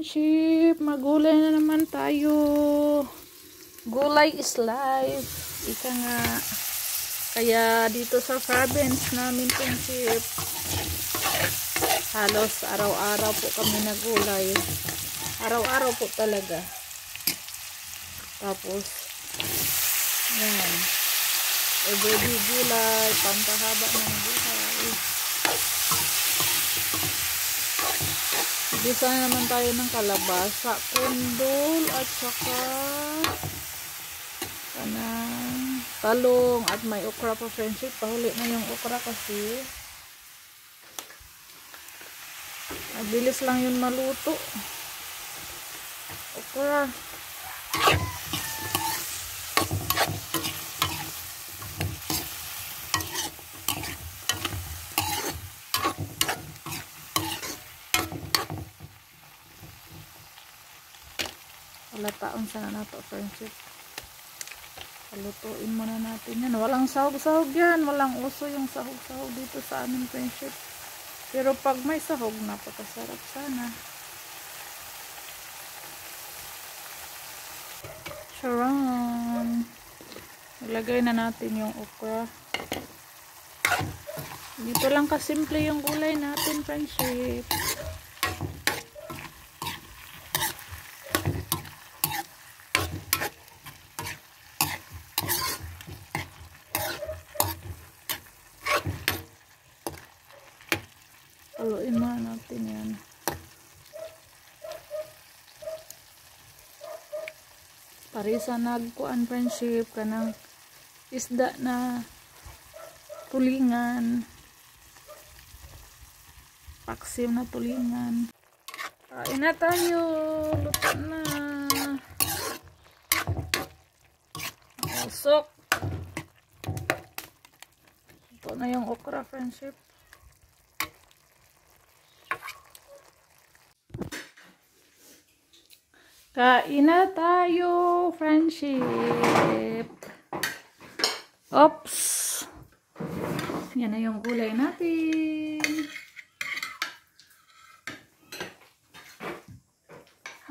friendship, magulay na naman tayo. Gulay is life. Ika nga. Kaya dito sa province namin friendship, halos araw-araw po kami nagulay. Araw-araw po talaga. Tapos, yan. Everyday gulay, pampahaba ng buhay. Bisa naman tayo ng kalabasa, kundol, at saka kanang talong, at may okra pa friendship. Pahuli na yung okra kasi mabilis lang yun maluto. Okra. Taon sana na to friendship. Palutuin muna natin yan. Walang sahog-sahog yan. Walang uso yung sahog-sahog dito sa amin friendship. Pero pag may sahog, napakasarap sana. Charan. Ilagay na natin yung okra. Dito lang kasimple yung gulay natin friendship. Haluin muna natin yan. Parisa nagkuan friendship kanang isda na tulingan. Paksiw na tulingan. Kain na tayo. Luto na. Usok. Ito na yung okra friendship. Kain na tayo, friendship. Oops. Yan na yung gulay natin.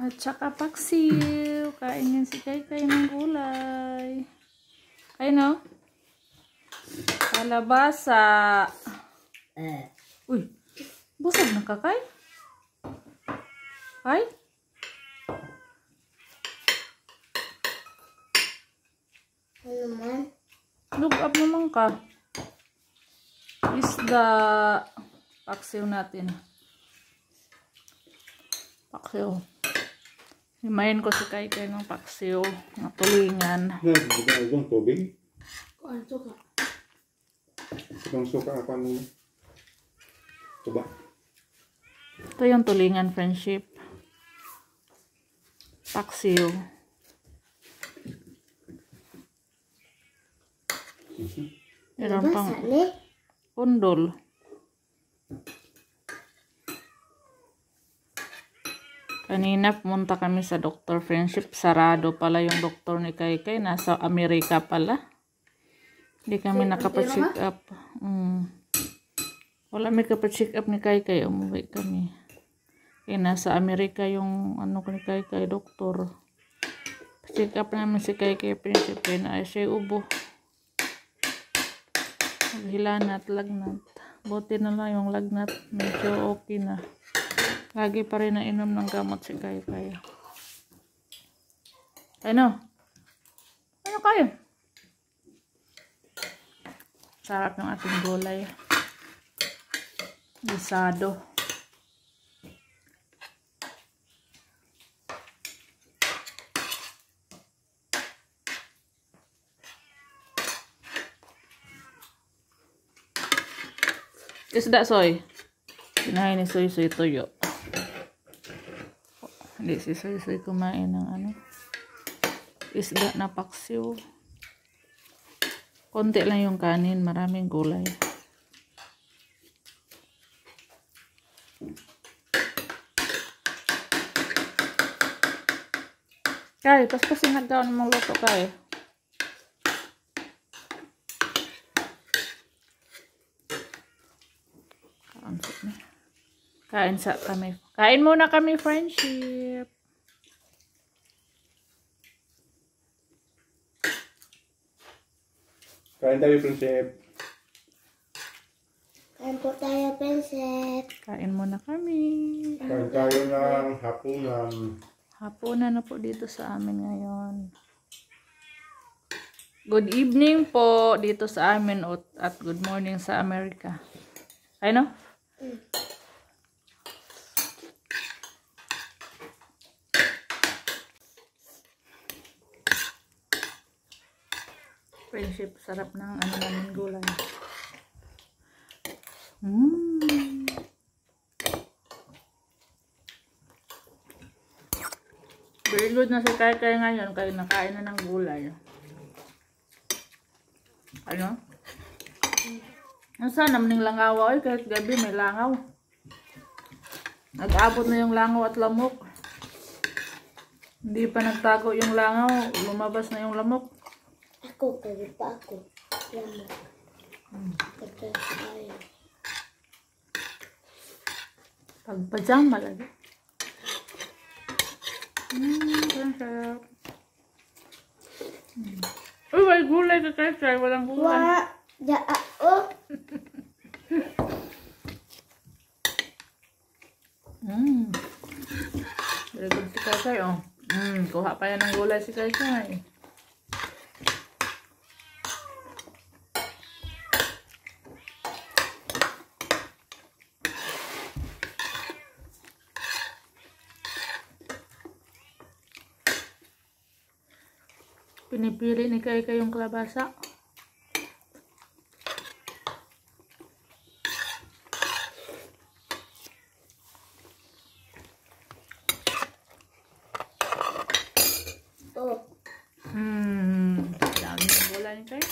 At saka paksiw. Kain yan si Kaykay ng gulay. Kain no? Kalabasa. Uy. Busog na ka, Kay? Kay? Look up naman ka. Isda. Paksiw natin. Paksiw. Himayin ko si Kaykay ng paksiw. Ng tulingan. Nagdagdag tubig? Kuan suka. Itong suka apa mo? Coba. Ito yung tulingan friendship. Paksiw. Meron pang kundol. Kanina pumunta kami sa doktor friendship. Sarado pala yung doktor ni Kaykay. Nasa Amerika pala. Hindi kami nakapa-check up. Wala may kapa-check up ni Kaykay. Umuwi kami. Kaya nasa Amerika yung ano ni Kaykay, doktor. Check up namin si Kaykay friendship. Kaya na siya ubo. Hilanat, lagnat. Buti na lang yung lagnat. Medyo okay na. Lagi pa rin na inom ng gamot si Kaykay. Ano? Ano kayo? Sarap ng ating gulay. Gisado. Isda soy. Kinain ni Soy tuyo. Hindi si Soy kumain ng ano. Isda na paksiw. Konti lang yung kanin, maraming gulay. Kay, paspasin na daw ng luto kay. Kain muna kami, friendship. Kain tayo, prinsip. Kain po tayo, Prinsip. Kain muna kami. Kain tayo ng hapunan. Hapunan na po dito sa amin ngayon. Good evening po dito sa amin at good morning sa Amerika. Ay no? Friendship, sarap ng ano namin gulay. Very good na si Kai ngayon kaya nakain na ng gulay. Ano? Ang sana maning langaw ay kahit gabi may langaw. Nag-abot na yung langaw at lamok. Hindi pa nagtago yung langaw, lumabas na yung lamok. Ako, kaya pa ako. Lamok. Pagkas tayo. Pagpajama lagi. Sarap. Uy, may gulay ka Kai, walang gulay. Wa, da ako. Very good si Kai, oh. Kuha pa yan ng gulay si Kai. Pinipili ni Kai yung kalabasa. Oh. Dami ng gulay ni Kai.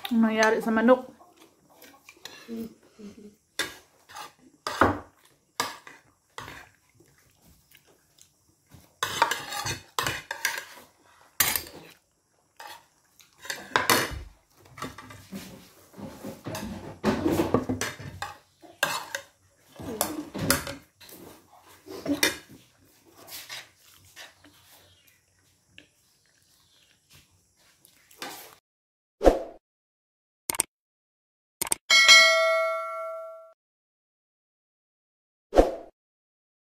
Ang nangyari sa manok?